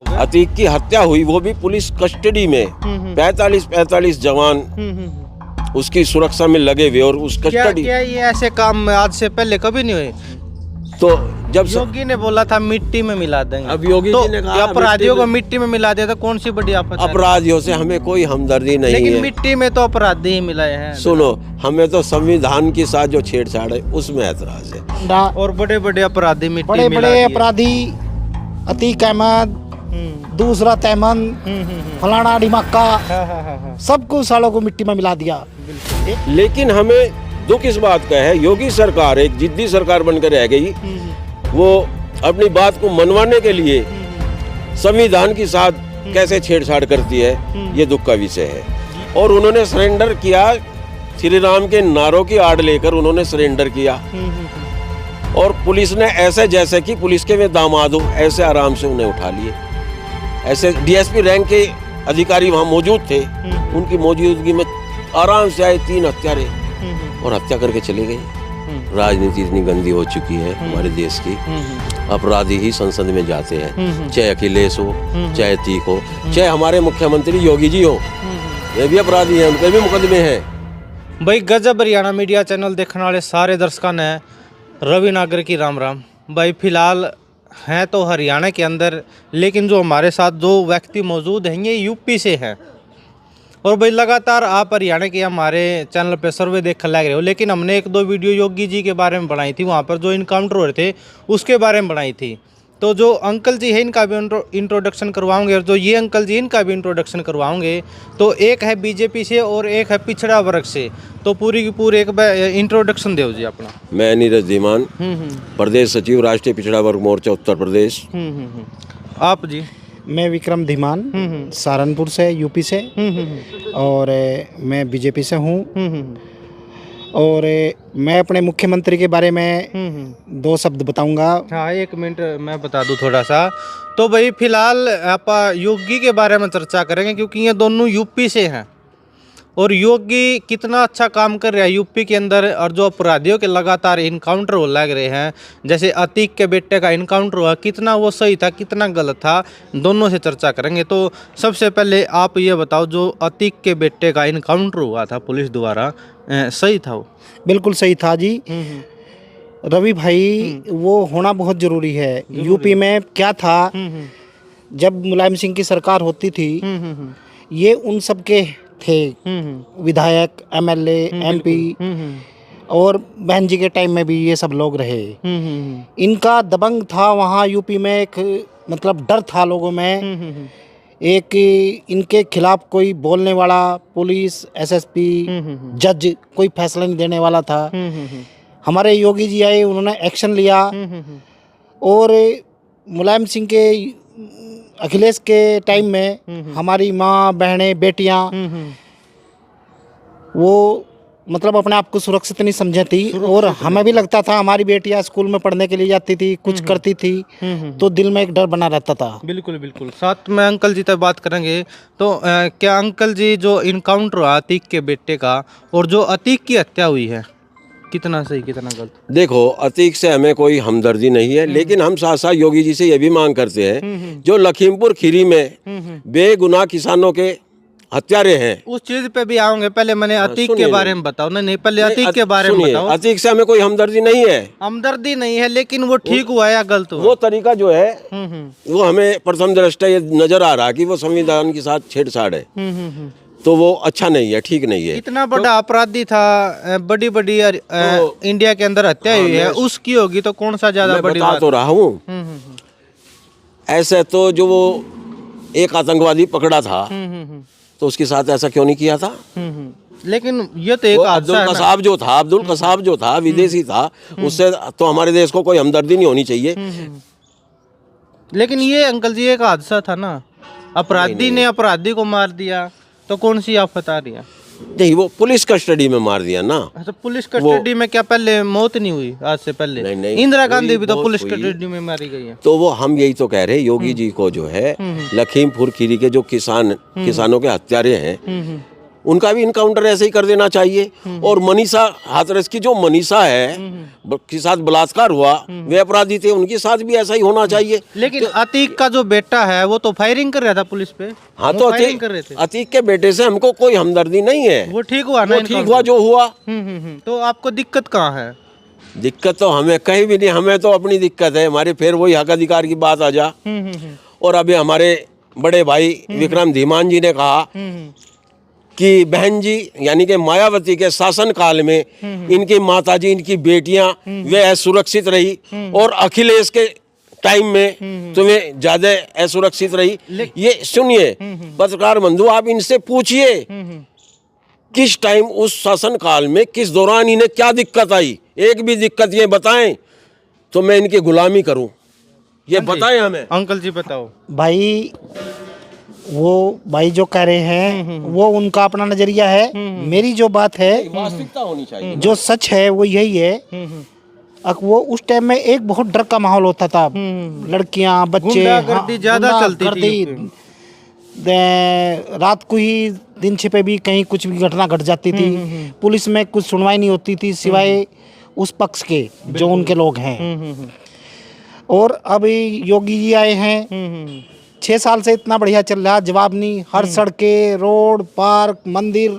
अतीक की हत्या हुई, वो भी पुलिस कस्टडी में। 45 जवान उसकी सुरक्षा में लगे हुए और उस कस्टडी। क्या ये ऐसे काम आज से पहले कभी नहीं हुए? तो जब योगी ने बोला था मिट्टी में मिला देंगे, अब योगी तो जी ने कहा अपराधियों को मिट्टी में मिला दिया तो कौन सी बड़ी आफत है? अपराधियों से हमें कोई हमदर्दी नहीं लेकिन है। मिट्टी में तो अपराधी ही मिलाए हैं। सुनो, हमें तो संविधान के साथ जो छेड़छाड़ है उसमें ऐतराज है। और बड़े बड़े अपराधी मिट्टी बड़े मिला बड़े दिए। अपराधी अतीक अहमद, दूसरा तैमन, फलाना डिमाका, हाँ। सबको सालों को मिट्टी में मिला दिया। लेकिन हमें दुख इस बात का है, योगी सरकार एक जिद्दी सरकार बनकर रह गई। वो अपनी बात को मनवाने के लिए संविधान के साथ कैसे छेड़छाड़ करती है, ये दुख का विषय है। और उन्होंने सरेंडर किया, श्री राम के नारों की आड़ लेकर उन्होंने सरेंडर किया। और पुलिस ने ऐसे जैसे कि पुलिस के वे दामाद हो, ऐसे आराम से उन्हें उठा लिए। ऐसे डीएसपी रैंक के अधिकारी वहाँ मौजूद थे, उनकी मौजूदगी में आराम से आए 3 हत्यारे और हत्या करके चले गए। राजनीति इतनी गंदी हो चुकी है हमारे देश की, अपराधी ही संसद में जाते हैं, चाहे अखिलेश हो, चाहे अतीक हो, चाहे हमारे मुख्यमंत्री योगी जी हो, ये भी अपराधी हैं, उनके भी मुकदमे हैं। भाई गजब हरियाणा मीडिया चैनल देखने वाले सारे दर्शकों ने रवि नागर की राम राम। भाई फिलहाल हैं तो हरियाणा के अंदर, लेकिन जो हमारे साथ जो व्यक्ति मौजूद हैं ये यूपी से हैं। और भाई लगातार आप हरियाणा के हमारे चैनल पे सर्वे देख लग रहे हो, लेकिन हमने 1-2 वीडियो योगी जी के बारे में बनाई थी, वहाँ पर जो इनकाउंटर हो रहे थे उसके बारे में बनाई थी। तो जो अंकल जी है इनका भी इंट्रोडक्शन करवाऊंगे, और जो ये अंकल जी इनका भी इंट्रोडक्शन करवाऊंगे। तो एक है बीजेपी से और एक है पिछड़ा वर्ग से, तो पूरी की पूरी एक इंट्रोडक्शन दो जी अपना। मैं नीरज धीमान, प्रदेश सचिव राष्ट्रीय पिछड़ा वर्ग मोर्चा उत्तर प्रदेश। आप जी? मैं विक्रम धीमान, सहारनपुर से, यूपी से, और मैं बीजेपी से हूँ। और मैं अपने मुख्यमंत्री के बारे में 2 शब्द बताऊंगा। हाँ, 1 मिनट मैं बता दूं थोड़ा सा। तो भाई फिलहाल आप योगी के बारे में चर्चा करेंगे, क्योंकि ये दोनों यूपी से हैं। और योगी कितना अच्छा काम कर रहा है यूपी के अंदर, और जो अपराधियों के लगातार इनकाउंटर हो लग रहे हैं, जैसे अतीक के बेटे का इनकाउंटर हुआ, कितना वो सही था कितना गलत था, दोनों से चर्चा करेंगे। तो सबसे पहले आप ये बताओ, जो अतीक के बेटे का इनकाउंटर हुआ था पुलिस द्वारा, सही था वो? बिल्कुल सही था जी। रवि भाई, वो होना बहुत जरूरी है। यूपी में क्या था, जब मुलायम सिंह की सरकार होती थी, ये उन सब के थे विधायक, एमएलए, एमपी, और बहन जी के टाइम में भी ये सब लोग रहे। इनका दबंग था वहाँ यूपी में, एक मतलब डर था लोगों में। एक इनके खिलाफ कोई बोलने वाला, पुलिस, एसएसपी, जज, कोई फैसला नहीं देने वाला था। हमारे योगी जी आए, उन्होंने एक्शन लिया, और मुलायम सिंह के, अखिलेश के टाइम में हमारी माँ, बहनें, बेटियाँ, वो मतलब अपने आप को सुरक्षित नहीं समझी थी। और हमें भी लगता था, हमारी बेटियाँ स्कूल में पढ़ने के लिए जाती थी, कुछ करती थी, तो दिल में एक डर बना रहता था। बिल्कुल बिल्कुल। साथ में अंकल जी तक बात करेंगे। तो क्या अंकल जी, जो इनकाउंटर हुआ अतीक के बेटे का, और जो अतीक की हत्या हुई है, कितना सही कितना गलत? देखो, अतीक से हमें कोई हमदर्दी नहीं है, लेकिन हम साथ साथ योगी जी से ये भी मांग करते हैं, जो लखीमपुर खीरी में बेगुनाह किसानों के हत्यारे हैं, उस चीज पे भी आऊंगे। पहले मैंने अतीक के बारे में बताओ। नहीं, पहले अतीक के बारे में बताओ। अतीक से हमें कोई हमदर्दी नहीं है, हमदर्दी नहीं है, लेकिन वो ठीक हुआ या गलत हुआ? वो तरीका जो है वो हमें प्रथम दृष्टया ये नजर आ रहा है कि वो संविधान के साथ छेड़छाड़ है, तो वो अच्छा नहीं है, ठीक नहीं है। इतना बड़ा अपराधी था, बड़ी बड़ी इंडिया के अंदर हत्या हुई है, उसकी होगी तो कौन सा ज्यादा बड़ी बता बात? तो रहा हूँ। ऐसे तो जो वो एक आतंकवादी पकड़ा था, तो उसके साथ ऐसा क्यों नहीं किया था? लेकिन ये तो एक अब्दुल कसाब जो था विदेशी था, उससे तो हमारे देश को कोई हमदर्दी नहीं होनी चाहिए। लेकिन ये अंकल जी एक हादसा था ना, अपराधी ने अपराधी को मार दिया, तो कौन सी आफत आ रही है? नहीं, वो पुलिस कस्टडी में मार दिया ना। अच्छा, पुलिस कस्टडी में क्या पहले मौत नहीं हुई आज से पहले? नहीं, इंदिरा गांधी भी तो पुलिस कस्टडी में मारी गई है। तो वो हम यही तो कह रहे हैं, योगी जी को जो है लखीमपुर खीरी के जो किसानों के हत्यारे हैं, उनका भी इनकाउंटर ऐसे ही कर देना चाहिए। और मनीषा हाथरस की जो मनीषा है के साथ बलात्कार हुआ, वे अपराधी थे, उनके साथ भी ऐसा ही होना चाहिए। लेकिन अतीक का जो बेटा है वो तो फायरिंग कर रहा था पुलिस पे। हाँ, वो तो फायरिंग कर रहे थे। अतीक के बेटे से हमको कोई हमदर्दी नहीं है, वो ठीक हुआ ना, वो ठीक हुआ जो हुआ। तो आपको दिक्कत कहाँ है? दिक्कत तो हमें कहीं भी नहीं, हमें तो अपनी दिक्कत है हमारी। फिर वही हक अधिकार की बात आ जा। और अभी हमारे बड़े भाई विक्रम धीमान जी ने कहा कि बहन जी यानी कि मायावती के शासन काल में इनकी माताजी, इनकी बेटियां वे असुरक्षित रही, और अखिलेश के टाइम में तुम्हें ज्यादा असुरक्षित रही। ये सुनिए पत्रकार बंधु, आप इनसे पूछिए किस टाइम, उस शासन काल में किस दौरान इन्हें क्या दिक्कत आई। एक भी दिक्कत ये बताएं तो मैं इनकी गुलामी करूं, ये बताएं हमें। अंकल जी बताओ। भाई वो भाई जो कह रहे हैं वो उनका अपना नजरिया है। मेरी जो बात है, वास्तविकता होनी चाहिए। जो सच है वो यही है। वो उस टाइम में एक बहुत डर का माहौल होता था। लड़कियां, बच्चे, गुंडागर्दी ज्यादा चलती थी। रात को ही दिन छिपे भी कहीं कुछ भी घटना घट जाती थी। पुलिस में कुछ सुनवाई नहीं होती थी सिवाय उस पक्ष के जो उनके लोग हैं। और अभी योगी जी आए हैं, 6 साल से इतना बढ़िया चल रहा, जवाब नहीं। हर सड़कें, रोड, पार्क, मंदिर,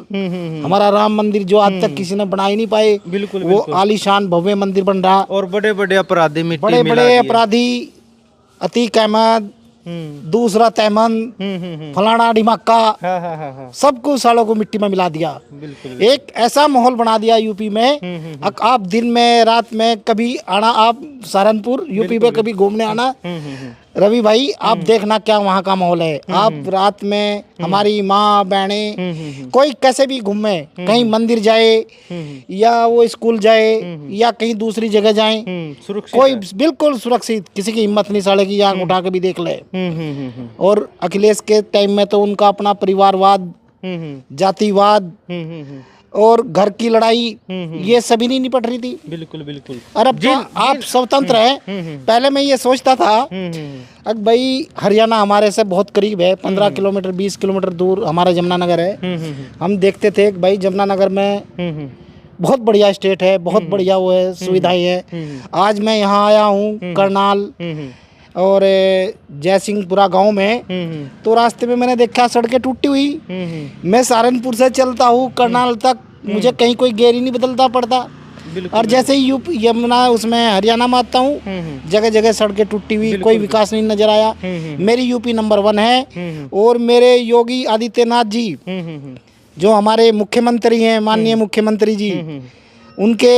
हमारा राम मंदिर जो आज तक किसी ने बना ही नहीं पाए, बिल्कुल, वो आलीशान भव्य मंदिर बन रहा। और बड़े बड़े अपराधी मिट्टी बड़े मिला बड़े दिए। अपराधी, अतीक अहमद, दूसरा तैमन, फलाना ढिमाका, सबको सालों को मिट्टी में मिला दिया। बिल्कुल। एक ऐसा माहौल बना दिया यूपी में। आप दिन में, रात में कभी आना, आप सहारनपुर यूपी में कभी घूमने आना, रवि भाई आप देखना क्या वहाँ का माहौल है। आप रात में हमारी माँ बहनें कोई कैसे भी घूमे, कहीं मंदिर जाए या वो स्कूल जाए या कहीं दूसरी जगह जाए, कोई बिल्कुल सुरक्षित, किसी की हिम्मत नहीं साले की आंख उठा के भी देख ले। और अखिलेश के टाइम में तो उनका अपना परिवारवाद, जातिवाद और घर की लड़ाई, ये सभी नहीं निपट रही थी। बिल्कुल बिल्कुल। और अब तो आप स्वतंत्र हैं। पहले मैं ये सोचता था अब भाई हरियाणा हमारे से बहुत करीब है, 15 किलोमीटर 20 किलोमीटर दूर हमारा जमुनानगर है। हम देखते थे कि भाई जमुनानगर में बहुत बढ़िया स्टेट है, बहुत बढ़िया वो है, सुविधाएं है। आज मैं यहाँ आया हूँ करनाल और जयसिंहपुरा गांव में, तो रास्ते में मैंने देखा सड़कें टूटी हुई। मैं सहारनपुर से चलता हूँ करनाल तक, मुझे कहीं कोई गेर ही नहीं बदलता पड़ता। और जैसे ही यूपी यमुना उसमें हरियाणा में आता हूँ, जगह जगह सड़कें टूटी हुई, कोई विकास नहीं नजर आया। मेरी यूपी नंबर 1 है। और मेरे योगी आदित्यनाथ जी जो हमारे मुख्यमंत्री हैं, माननीय मुख्यमंत्री जी, उनके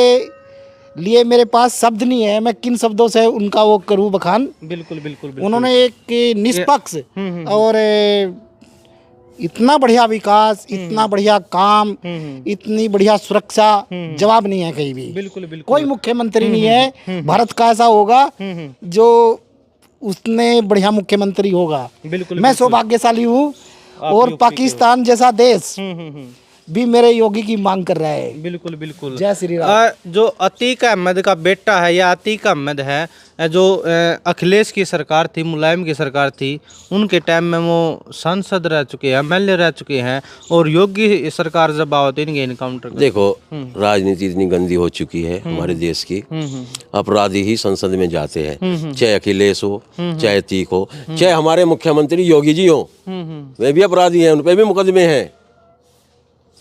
लिए मेरे पास शब्द नहीं है, मैं किन शब्दों से उनका वो करूँ बखान। बिल्कुल बिल्कुल। उन्होंने एक निष्पक्ष और इतना बढ़िया विकास, इतना बढ़िया काम, इतनी बढ़िया सुरक्षा, जवाब नहीं है कहीं भी। बिल्कुल बिल्कुल। कोई मुख्यमंत्री नहीं है भारत का ऐसा होगा जो उसने बढ़िया मुख्यमंत्री होगा। बिल्कुल। मैं सौभाग्यशाली हूँ। और पाकिस्तान जैसा देश भी मेरे योगी की मांग कर रहा है। बिल्कुल बिल्कुल। जय श्री राम। जो अतीक अहमद का बेटा है या अतीक अहमद है, जो अखिलेश की सरकार थी, मुलायम की सरकार थी, उनके टाइम में वो सांसद रह चुके हैं, MLA रह चुके हैं, और योगी सरकार जब आओ तो इनके इनकाउंटर। देखो राजनीति इतनी गंदी हो चुकी है हमारे देश की, अपराधी ही संसद में जाते हैं, चाहे अखिलेश हो, चाहे अतीक हो, चाहे हमारे मुख्यमंत्री योगी जी हो, वे भी अपराधी हैं, उन पे भी मुकदमे हैं।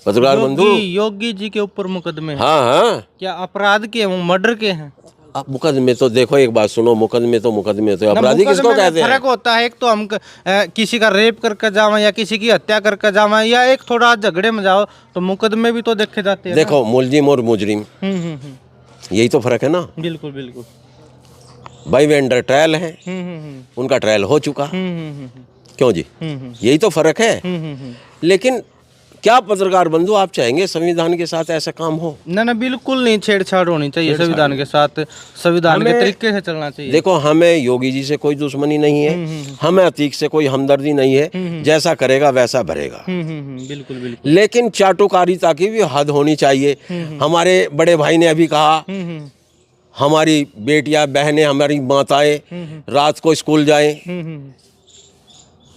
पत्रकार बंधु, योगी जी के ऊपर मुकदमे हैं। हाँ हाँ, क्या अपराध के, वो मर्डर के हैं? अब मुकदमे तो देखो, एक बात सुनो, मुकदमे तो अपराधी किसको कहते हैं? फर्क होता है, एक तो हम किसी का रेप करके जावा या किसी की हत्या करके जावा या एक थोड़ा झगड़े में जाओ, तो मुकदमे भी तो देखे जाते हैं। देखो मुलजिम और मुजरिम, यही तो फर्क है ना। बिल्कुल बिल्कुल। भाई वे अंडर ट्रायल है, उनका ट्रायल हो चुका, क्यों जी, यही तो फर्क है। लेकिन क्या पत्रकार बंधु आप चाहेंगे संविधान के साथ ऐसा काम हो? ना बिल्कुल नहीं, छेड़छाड़ होनी चाहिए संविधान के साथ, संविधान के तरीके से चलना चाहिए। देखो हमें योगी जी से कोई दुश्मनी नहीं है, हमें अतीक से कोई हमदर्दी नहीं है, जैसा करेगा वैसा भरेगा। बिल्कुल बिल्कुल। लेकिन चाटुकारिता की भी हद होनी चाहिए। हमारे बड़े भाई ने अभी कहा हमारी बेटियां, बहनें, हमारी माताएं रात को स्कूल जाएं,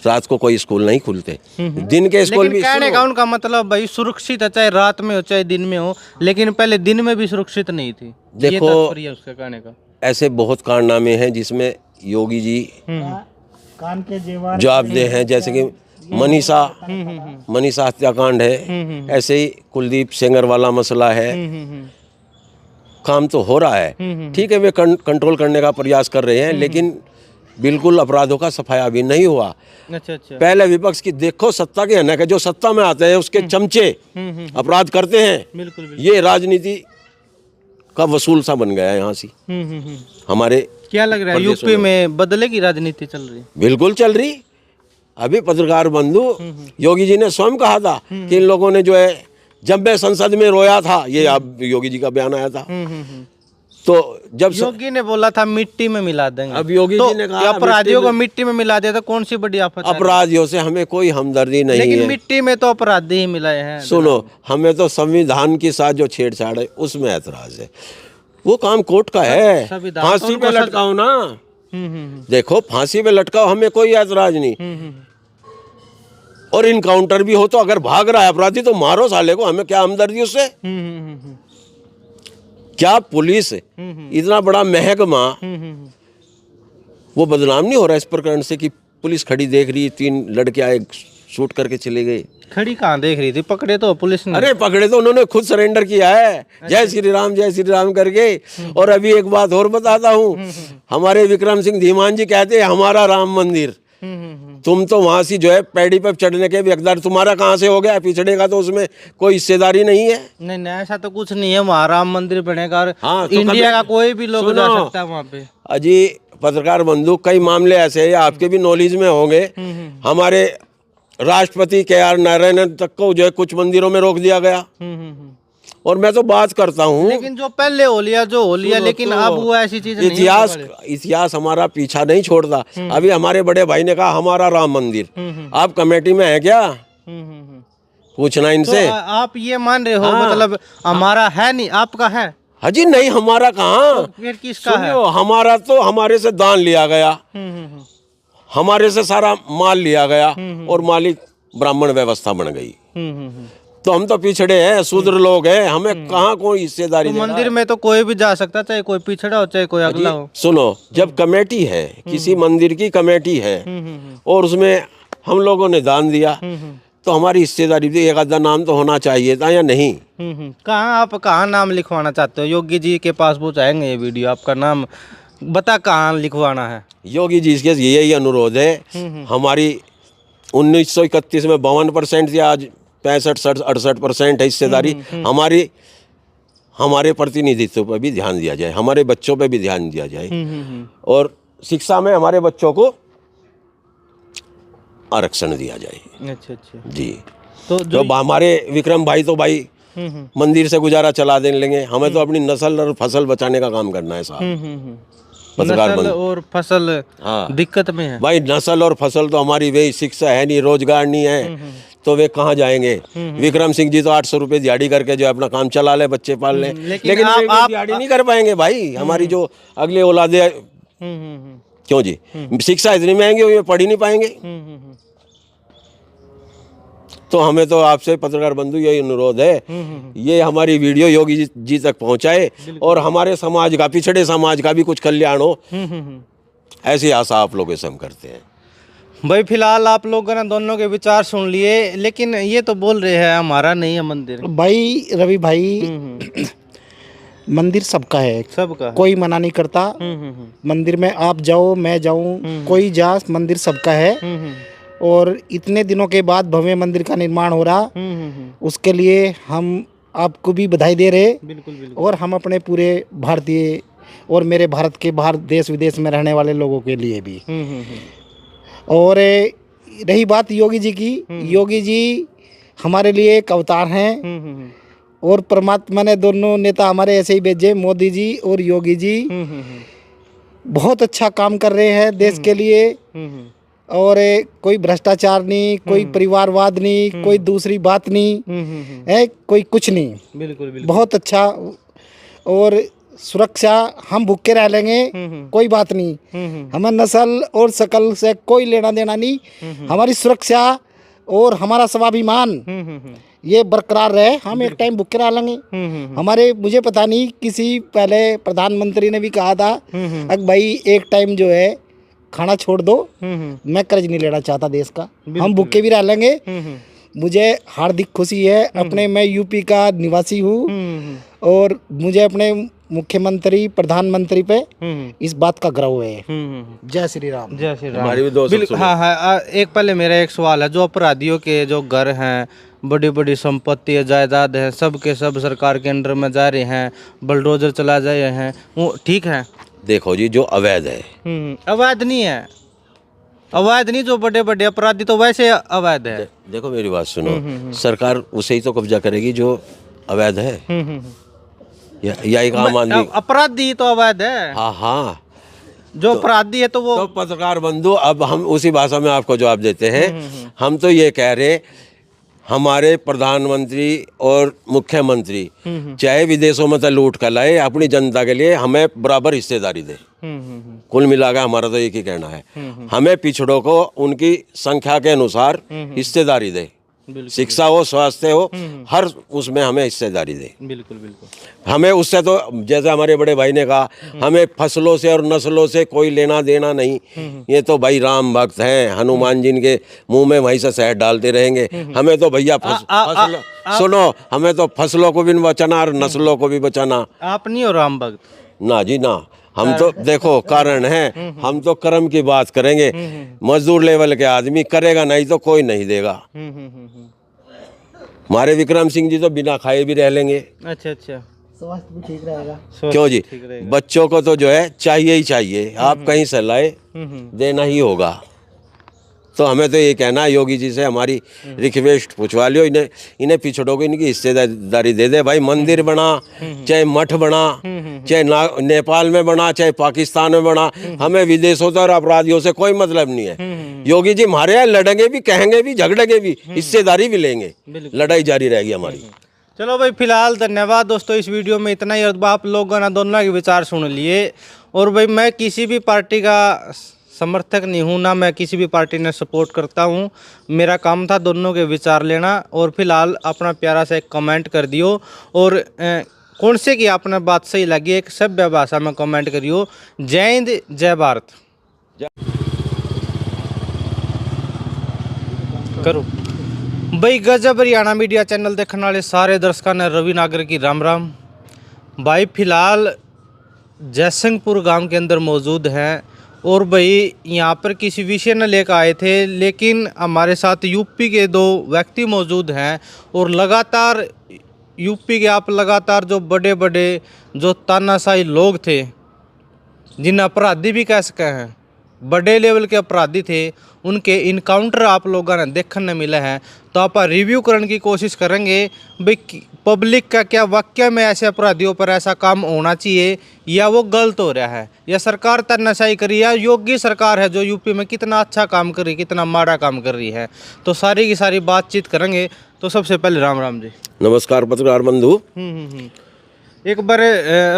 रात को कोई स्कूल नहीं खुलते, दिन के स्कूल लेकिन भी। कहने का उनका मतलब भाई सुरक्षित है, चाहे रात में हो चाहे दिन में हो, लेकिन पहले दिन में भी सुरक्षित नहीं थी। ये देखो, तात्पर्य है उसका कहने का। ऐसे बहुत कारनामे हैं जिसमें योगी जी कान के जेवर जवाबदेह हैं, जैसे कि मनीषा हत्याकांड है, ऐसे ही कुलदीप सेंगर वाला मसला है। काम तो हो रहा है, ठीक है, वे कंट्रोल करने का प्रयास कर रहे हैं, लेकिन बिल्कुल अपराधों का सफाया अभी नहीं हुआ। अच्छा अच्छा। पहले विपक्ष की देखो सत्ता के है जो सत्ता में आते हैं उसके चमचे अपराध करते हैं। बिल्कुल बिल्कुल। ये राजनीति का वसूल सा बन गया है यहाँ से हमारे। क्या लग रहा है यूपी में बदले की राजनीति चल रही है? बिल्कुल चल रही। अभी पत्रकार बंधु योगी जी ने स्वयं कहा था कि इन लोगों ने जो है, जब मैं संसद में रोया था, ये अब योगी जी का बयान आया था, तो जब योगी ने बोला था मिट्टी में मिला देंगे। अब योगी जी ने कहा अपराधियों को मिट्टी में मिला दिया तो कौन सी बड़ी आफत है? अपराधियों से हमें कोई हमदर्दी नहीं लेकिन है। मिट्टी में तो अपराधी ही मिलाए हैं। सुनो, हमें तो संविधान के साथ जो छेड़छाड़ है उसमें ऐतराज है। वो काम कोर्ट का है, फांसी पे लटकाओ ना। देखो, फांसी पे लटकाओ, हमें कोई ऐतराज नहीं। और इनकाउंटर भी हो तो अगर भाग रहा है अपराधी तो मारो साले को, हमें क्या हमदर्दी उससे। क्या पुलिस इतना बड़ा महकमा वो बदनाम नहीं हो रहा इस प्रकरण से कि पुलिस खड़ी देख रही, 3 लड़के आए शूट करके चले गए। खड़ी कहाँ देख रही थी, पकड़े तो पुलिस ने। अरे पकड़े तो उन्होंने खुद सरेंडर किया है, जय श्री राम करके। और अभी एक बात और बताता हूँ, हमारे विक्रम सिंह धीमान जी कहते हैं हमारा राम मंदिर। तुम तो वहां से जो है पैड़ी पे चढ़ने के भी हकदार, तुम्हारा कहाँ से हो गया? पिछड़े का तो उसमें कोई हिस्सेदारी नहीं है। नहीं ऐसा तो कुछ नहीं है, वहाँ राम मंदिर बनेगा और हाँ, तो इंडिया का कोई भी लोग जा सकता है वहाँ पे। अजी पत्रकार बंधु, कई मामले ऐसे हैं, आपके भी नॉलेज में होंगे। हमारे राष्ट्रपति KR नारायणन तक को जो है कुछ मंदिरों में रोक दिया गया। और मैं तो बात करता हूँ, लेकिन जो पहले हो लिया, लेकिन अब वो ऐसी चीज नहीं है। इतिहास हमारा पीछा नहीं छोड़ता। अभी हमारे बड़े भाई ने कहा हमारा राम मंदिर, आप कमेटी में है क्या? पूछना इनसे। तो आप ये मान रहे हो मतलब हमारा है नहीं, आपका है? हाजी नहीं, हमारा कहाँ, फिर किसका है? हमारा तो हमारे से दान लिया गया, हमारे से सारा माल लिया गया और मालिक ब्राह्मण व्यवस्था बन गई। तो हम तो पिछड़े हैं, शूद्र लोग हैं, हमें कहाँ कोई हिस्सेदारी। तो मंदिर में तो कोई भी जा सकता, चाहे कोई पिछड़ा हो चाहे कोई अगला हो। सुनो, जब कमेटी है, किसी मंदिर की कमेटी है और उसमें हम लोगों ने दान दिया, तो हमारी हिस्सेदारी भी एक आधा नाम तो होना चाहिए था या नहीं? कहाँ आप कहाँ नाम लिखवाना चाहते हो? योगी जी के पास पहुँचाएंगे ये वीडियो, आपका नाम बता कहाँ लिखवाना है? योगी जी के यही अनुरोध है। हमारी 1931 में 52% थी, आज 65-68% है हिस्सेदारी। हमारे प्रतिनिधित्व पर भी ध्यान दिया जाए, हमारे बच्चों पे भी ध्यान दिया जाए, और शिक्षा में हमारे बच्चों को आरक्षण दिया जाए। अच्छा जी। तो जो हमारे विक्रम भाई तो भाई मंदिर से गुजारा चला देने लेंगे, हमें तो अपनी नस्ल और फसल बचाने का काम करना है साहब। नस्ल और फसल दिक्कत में है भाई। नस्ल और फसल तो हमारी वही, शिक्षा है नहीं, रोजगार नहीं है, तो वे कहाँ जाएंगे? विक्रम सिंह जी तो 800 रुपये दिहाड़ी करके जो अपना काम चला ले, बच्चे पाल ले, लेकिन आप दिहाड़ी नहीं कर पाएंगे भाई। हमारी जो अगले औलादे, क्यों जी, शिक्षा इतनी महंगी हुई है, पढ़ ही नहीं पाएंगे। तो हमें तो आपसे पत्रकार बंधु यही अनुरोध है, ये हमारी वीडियो योगी जी तक पहुंचाए और हमारे समाज का, पिछड़े समाज का भी कुछ कल्याण हो, ऐसी आशा आप लोगों से हम करते हैं। भाई फिलहाल आप लोगों ने दोनों के विचार सुन लिए, लेकिन ये तो बोल रहे हैं हमारा नहीं है मंदिर। भाई रवि भाई, मंदिर सबका है, सबका, कोई मना नहीं करता। मंदिर में आप जाओ, मैं जाऊं, कोई जा, मंदिर सबका है। और इतने दिनों के बाद भव्य मंदिर का निर्माण हो रहा, उसके लिए हम आपको भी बधाई दे रहे। बिल्कुल, बिल्कुल। और हम अपने पूरे भारतीय और मेरे भारत के बाहर देश विदेश में रहने वाले लोगों के लिए भी। और रही बात योगी जी की, योगी जी हमारे लिए एक अवतार हैं, और परमात्मा ने दोनों नेता हमारे ऐसे ही भेजे, मोदी जी और योगी जी। बहुत अच्छा काम कर रहे हैं देश के लिए, और कोई भ्रष्टाचार नहीं, कोई परिवारवाद नहीं, कोई दूसरी बात नहीं है, कोई कुछ नहीं। बिल्कुल, बिल्कुल। बहुत अच्छा। और सुरक्षा हम भूखे रह लेंगे, कोई बात नहीं, हमें नस्ल और शकल से कोई लेना देना नहीं। हमारी सुरक्षा और हमारा स्वाभिमान ये बरकरार रहे, हम एक टाइम भूखे रह लेंगे। हमारे मुझे पता नहीं, किसी पहले प्रधानमंत्री ने भी कहा था अगर भाई एक टाइम जो है खाना छोड़ दो, मैं कर्ज नहीं लेना चाहता देश का, हम भूखे भी रह लेंगे। मुझे हार्दिक खुशी है, अपने मैं यूपी का निवासी हूँ और मुझे अपने मुख्यमंत्री प्रधानमंत्री पे इस बात का गर्व है। जय श्री राम। जय श्री राम। हमारी भी दोस्त बिल्कुल, हाँ हाँ। एक पहले मेरा एक सवाल है, जो अपराधियों के जो घर हैं, बड़ी बड़ी संपत्ति जायदाद है, सब के सब सरकार के अंडर में जा रहे हैं, बुलडोजर चला जा रहे हैं, वो ठीक है? देखो जी, जो अवैध है, अवैध नहीं है, अवैध नहीं, जो बड़े बड़े अपराधी तो वैसे अवैध है। देखो मेरी बात सुनो, सरकार उसे ही तो कब्जा करेगी जो अवैध है, या एक आम आदमी। अपराधी तो अवैध है। हाँ हाँ, जो अपराधी है तो वो तो पत्रकार बंधु, अब हम उसी भाषा में आपको जवाब देते हैं। हम तो ये कह रहे, हमारे प्रधानमंत्री और मुख्यमंत्री चाहे विदेशों में तो लूट कर लाए, अपनी जनता के लिए हमें बराबर हिस्सेदारी दे। कुल मिलाकर हमारा तो एक ही कहना है, हमें पिछड़ों को उनकी संख्या के अनुसार हिस्सेदारी दे, शिक्षा हो, स्वास्थ्य हो, हर उसमें हमें हिस्सेदारी दे। बिल्कुल बिल्कुल। हमें उससे तो, जैसे हमारे बड़े भाई ने कहा, हमें फसलों से और नस्लों से कोई लेना देना नहीं। ये तो भाई राम भक्त हैं, हनुमान जी के मुंह में वहीं से शहद डालते रहेंगे। हमें तो भैया फसल सुनो, हमें तो फसलों को भी बचाना और नस्लों को भी बचाना। आप नहीं हो राम भक्त? ना जी ना, हम तो देखो कारण है, हम तो कर्म की बात करेंगे। मजदूर लेवल के आदमी करेगा नहीं तो कोई नहीं देगा। हमारे विक्रम सिंह जी तो बिना खाए भी रह लेंगे। अच्छा अच्छा, स्वास्थ्य भी ठीक रहेगा। क्यों जी, बच्चों को तो जो है चाहिए ही चाहिए, आप कहीं से लाए देना ही होगा। तो हमें तो ये कहना है, योगी जी से हमारी रिक्वेस्ट पूछवा लियो, इन्हें पिछड़ों को इनकी हिस्सेदारी दे दे भाई। मंदिर बना, चाहे मठ बना, चाहे नेपाल में बना, चाहे पाकिस्तान में बना, हमें विदेशों से और अपराधियों से कोई मतलब नहीं है। योगी जी हमारे यहाँ लड़ेंगे भी, कहेंगे भी, झगड़ेंगे भी, हिस्सेदारी भी लेंगे, लड़ाई जारी रहेगी हमारी। चलो भाई, फिलहाल धन्यवाद दोस्तों, इस वीडियो में इतना ही। और आप लोगों ने दोनों के विचार सुन लिए। और भाई मैं किसी भी पार्टी का समर्थक नहीं हूँ, ना मैं किसी भी पार्टी ने सपोर्ट करता हूँ। मेरा काम था दोनों के विचार लेना। और फिलहाल अपना प्यारा सा एक कमेंट कर दियो, और कौन से की आपने बात सही लगी एक सभ्य भाषा में कमेंट करियो। जय हिंद, जय भारत। करो भाई। गजब हरियाणा मीडिया चैनल देखने वाले सारे दर्शकों ने रवि नागर की राम राम। भाई फिलहाल जयसिंहपुर गांव के अंदर मौजूद हैं, और भाई यहाँ पर किसी विषय न लेकर आए थे, लेकिन हमारे साथ यूपी के दो व्यक्ति मौजूद हैं। और लगातार यूपी के आप लगातार जो बड़े बड़े जो तानाशाही लोग थे, जिन्हें अपराधी भी कह सके हैं, बड़े लेवल के अपराधी थे, उनके इनकाउंटर आप लोगों ने देखने मिले हैं। तो आप रिव्यू करने की कोशिश करेंगे भाई पब्लिक का क्या वाकई में ऐसे अपराधियों पर ऐसा काम होना चाहिए, या वो गलत हो रहा है, या सरकार तानाशाही करी, या योगी सरकार है जो यूपी में कितना अच्छा काम कर रही, कितना माड़ा काम कर रही है। तो सारी की सारी बातचीत करेंगे। तो सबसे पहले राम राम जी। नमस्कार पत्रकार बंधु। एक बार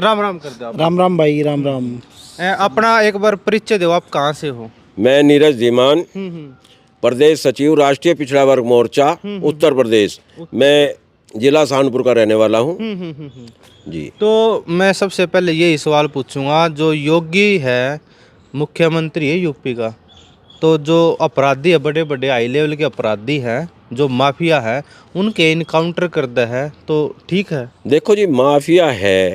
राम राम कर दो। राम राम भाई, राम राम। अपना एक बार परिचय दो, आप कहाँ से हो? मैं नीरज धीमान, प्रदेश सचिव राष्ट्रीय पिछड़ा वर्ग मोर्चा उत्तर प्रदेश। मैं जिला सहारनपुर का रहने वाला हूँ जी। तो मैं सबसे पहले यही सवाल पूछूंगा, जो योगी है मुख्यमंत्री है यूपी का, तो जो अपराधी है, बड़े बड़े हाई लेवल के अपराधी हैं, जो माफिया है, उनके इनकाउंटर करता है, तो ठीक है? देखो जी, माफिया है